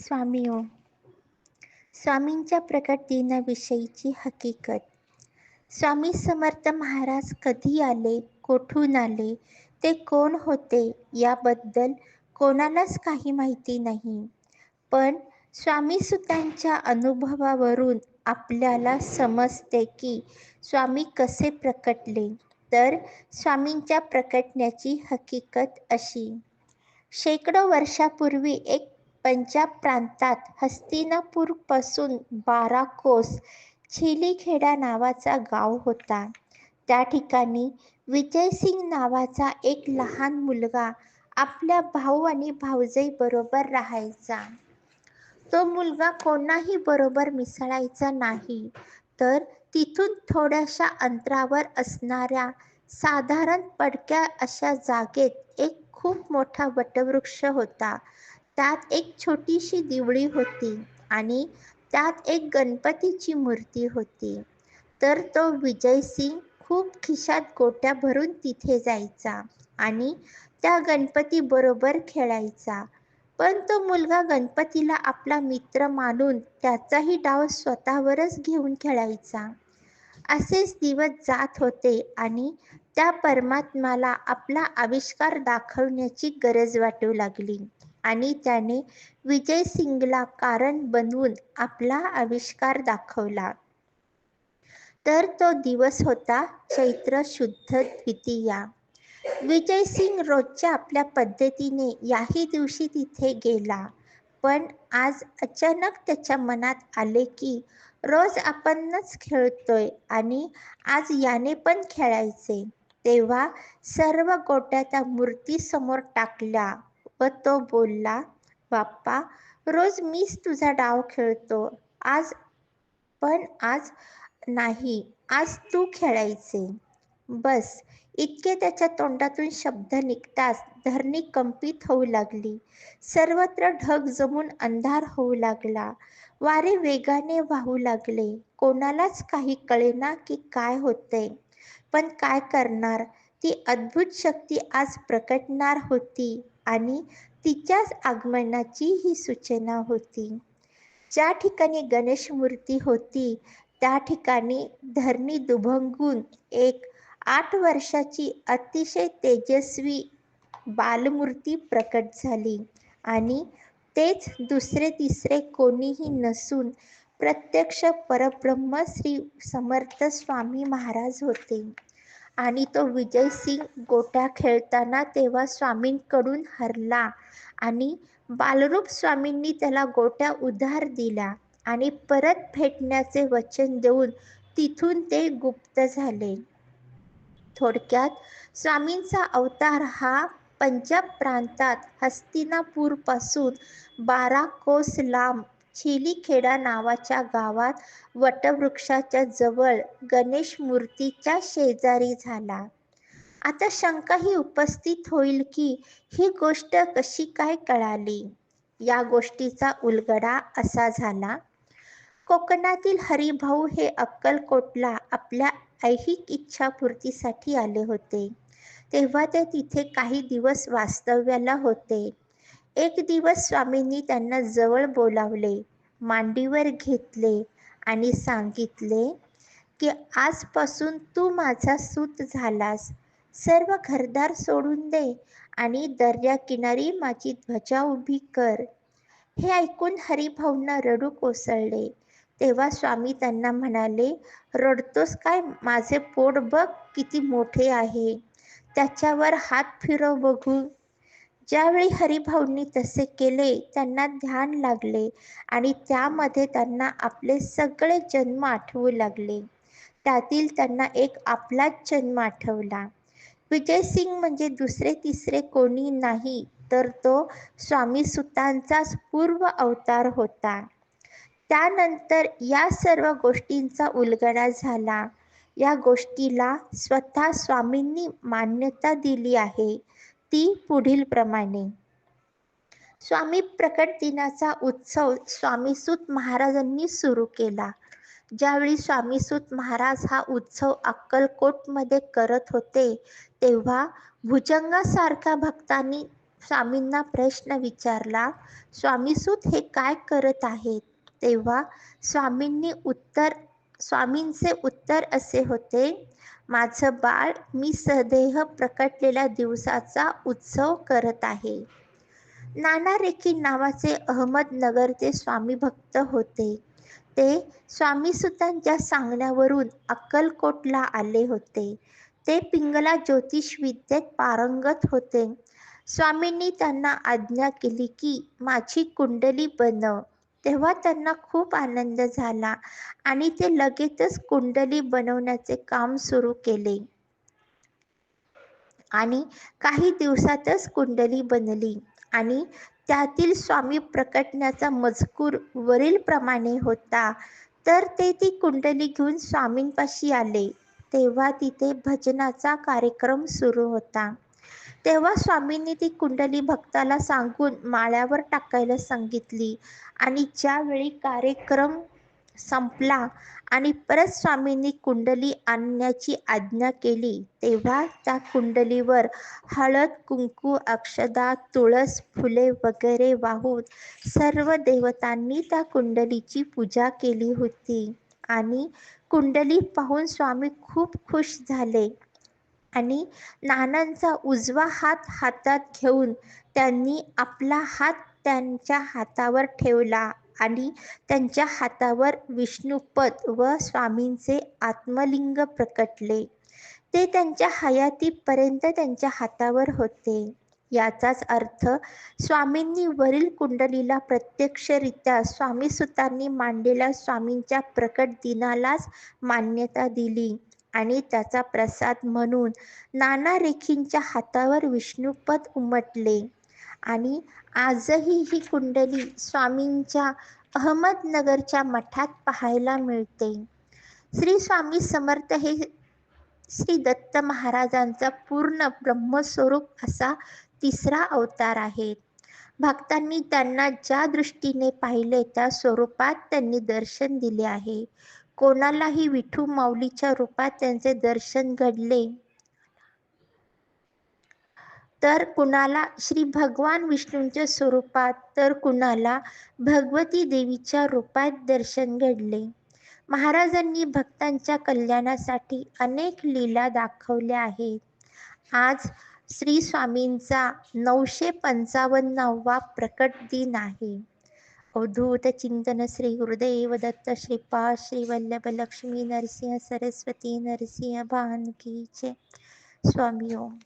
स्वामीओ, स्वामींच्या प्रकट दिनाविषयीची हकीकत. स्वामी समर्थ महाराज कधी आले, कोठून आले, ते कोण होते याबद्दल कोणालाच काही माहिती नाही. पण स्वामीसुतांच्या अनुभवावरून आपल्याला समजते की स्वामी कसे प्रकटले. तर स्वामींच्या प्रकटण्याची हकीकत अशी. शेकडो वर्षापूर्वी एक पंजाब प्रांतात हस्तिनापूरपासून 12 कोस छिलीखेडा नावाचा गाव होता. त्या ठिकाणी विजयसिंग नावाचा एक लहान मुलगा आपल्या भाऊ आणि भावजई बरोबर राहायचा. तो मुलगा कोणाही बरोबर मिसळायचा नाही. तर तिथून थोड्याशा अंतरावर असणाऱ्या साधारण पडक्या अशा जागेत एक खूप मोठा वटवृक्ष होता. त्यात एक छोटीशी दिवळी होती आणि त्यात एक गणपतीची मूर्ती होती. तर तो विजयसिंग खूप खिशात गोट्या भरून तिथे जायचा आणि त्या गणपती बरोबर खेळायचा. पण तो मुलगा गणपतीला आपला मित्र मानून त्याचाही डाव स्वतःवरच घेऊन खेळायचा. असेच दिवस जात होते आणि त्या परमात्म्याला आपला आविष्कार दाखवण्याची गरज वाटू लागली आणि त्याने विजयसिंगला कारण बनवून आपला आविष्कार दाखवला. तर तो दिवस होता चैत्र शुद्ध द्वितीया. विजयसिंग रोजच्या आपल्या पद्धतीने याही दिवशी तिथे गेला. पण आज अचानक त्याच्या मनात आले की रोज आपणच खेळतोय आणि आज याने पण खेळायचे. तेव्हा सर्व गोट्या त्या मूर्तीसमोर टाकल्या व तो बोलला, बाप्पा, रोज मीच तुझा डाव खेळतो, आज नाही, आज तू खेळायचे. बस इतके त्याच्या तोंडातून शब्द निघताच धरणी कंपित होऊ लागली. सर्वत्र ढग जमून अंधार होऊ लागला. वारे वेगाने वाहू लागले. कोणालाच काही कळेना की काय होते. पण काय करणार, ती अद्भुत शक्ती आज प्रकटणार होती आणि तिच्याच आगमनाची ही सूचना होती. ज्या ठिकाणी गणेश मूर्ती होती त्या ठिकाणी धरणी दुभंगून एक 8 वर्षाची अतिशय तेजस्वी बालमूर्ती प्रकट झाली आणि तेच दुसरे तिसरे कोणीही नसून प्रत्यक्ष परब्रह्म श्री समर्थ स्वामी महाराज होते. आणि तो विजयसिंग गोट्या खेळताना तेव्हा स्वामींकडून हरला आणि बालरूप स्वामींनी त्याला गोट्या उधार दिल्या आणि परत भेटण्याचे वचन देऊन तिथून ते गुप्त झाले. थोडक्यात स्वामींचा अवतार हा पंजाब प्रांतात हस्तिनापूरपासून 12 कोस लांब छिलीखेडा नावाच्या गावात वटवृक्षाच्या जवळ गणेश मूर्तीच्या शेजारी झाला. आता शंका ही उपस्थित होईल की ही गोष्ट कशी काय कळाली. या गोष्टीचा उलगडा असा झाला. कोकणातील हरिभाऊ हे अक्कलकोटला आपल्या ऐहिक इच्छापूर्तीसाठी आले होते. तेव्हा ते तिथे काही दिवस वास्तव्याला होते. एक दिवस स्वामींनी त्यांना जवळ बोलावले, मांडीवर घेतले आणि सांगितले की आजपासून तू माझा सूत झालास. सर्व घरदार सोडून दे आणि दर्याकिनारी माझी ध्वजा उभी कर. हे ऐकून हरिभाऊंना रडू कोसळले. तेव्हा स्वामी त्यांना म्हणाले, रडतोस काय? माझे पोट बघ किती मोठे आहे, त्याच्यावर हात फिरव बघू. ज्यावेळी हरिभाऊंनी तसे केले त्यांना ध्यान लागले आणि त्यामध्ये त्यांना आपले सगळे जन्म आठवू लागले. त्यातील त्यांना एक आपलाच जन्म आठवला. विजयसिंग म्हणजे दुसरे तिसरे कोणी नाही तर तो स्वामीसुतांचाच पूर्व अवतार होता. त्यानंतर या सर्व गोष्टींचा उलगडा झाला. या गोष्टीला स्वतः स्वामींनी मान्यता दिली आहे. ती पुढील प्रमाणे. स्वामी प्रकट दिनाचा उत्सव स्वामीसूत महाराजांनी सुरू केला. ज्यावेळी स्वामीसूत महाराज हा उत्सव अक्कलकोटमध्ये करत होते तेव्हा भुजंगासारख्या भक्तांनी स्वामींना प्रश्न विचारला, स्वामीसूत हे काय करत आहेत? तेव्हा स्वामींचे उत्तर असे होते, माझं बाळ, मी सदेह प्रकटलेल्या दिवसाचा उत्सव करत आहे. नाना रेखी नावाचे अहमदनगरचे स्वामी भक्त होते. ते स्वामीसुतांच्या सांगण्यावरून अक्कलकोटला आले होते. ते पिंगला ज्योतिष विद्येत पारंगत होते. स्वामींनी त्यांना आज्ञा केली की माझी कुंडली बनव. तेव्हा त्यांना खूप आनंद झाला आणि ते लगेचच कुंडली बनवण्याचे काम सुरू केले आणि काही दिवसातच कुंडली बनली आणि त्यातील स्वामी प्रकटण्याचा मजकूर वरील प्रमाणे होता. तर ते ती कुंडली घेऊन स्वामींपाशी आले. तेव्हा तिथे भजनाचा कार्यक्रम सुरू होता. तेव्हा स्वामींनी ती कुंडली भक्ताला सांगून माळ्यावर टाकायला सांगितली आणि ज्यावेळी कार्यक्रम संपला आणि परत स्वामींनी कुंडली आणण्याची आज्ञा केली, तेव्हा त्या कुंडलीवर हळद, कुंकू, अक्षदा, तुळस, फुले वगैरे वाहून सर्व देवतांनी त्या कुंडलीची पूजा केली होती आणि कुंडली पाहून स्वामी खूप खुश झाले आणि नानांचा उजवा हात हातात घेऊन त्यांनी आपला हात त्यांच्या हातावर ठेवला आणि त्यांच्या हातावर विष्णुपद व स्वामींचे आत्मलिंग प्रकटले. ते त्यांच्या हयातीपर्यंत त्यांच्या हातावर होते. याचाच अर्थ स्वामींनी वरील कुंडलीला प्रत्यक्षरित्या स्वामीसुतांनी मांडलेल्या स्वामींच्या प्रकट दिनालाच मान्यता दिली आणि त्याचा प्रसाद म्हणून नाना रेखींच्या हातावर विष्णुपद उमटले आणि आजही ही कुंडली स्वामींच्या अहमदनगरच्या मठात पाहायला मिळते. श्री स्वामी समर्थ हे श्री दत्त महाराजांचा पूर्ण ब्रह्मस्वरूप असा तिसरा अवतार आहे. भक्तांनी त्यांना ज्या दृष्टीने पाहिले त्या स्वरूपात त्यांनी दर्शन दिले आहे. कोणालाही विठू माऊलीच्या रूपात त्यांचे दर्शन घडले तर कुणाला श्री भगवान विष्णूंच्या स्वरूपात, तर कुणाला भगवती देवीच्या रूपात दर्शन घडले. महाराजांनी भक्तांच्या कल्याणासाठी अनेक लीला दाखवल्या आहेत. आज श्री स्वामींचा 955वा प्रकट दिन आहे. अवधूत चिंतन श्री गुरुदेव दत्त श्रीपाद श्री वल्लभ लक्ष्मी नरसिंह सरस्वती नरसिंह भान की जय. स्वामी ओम.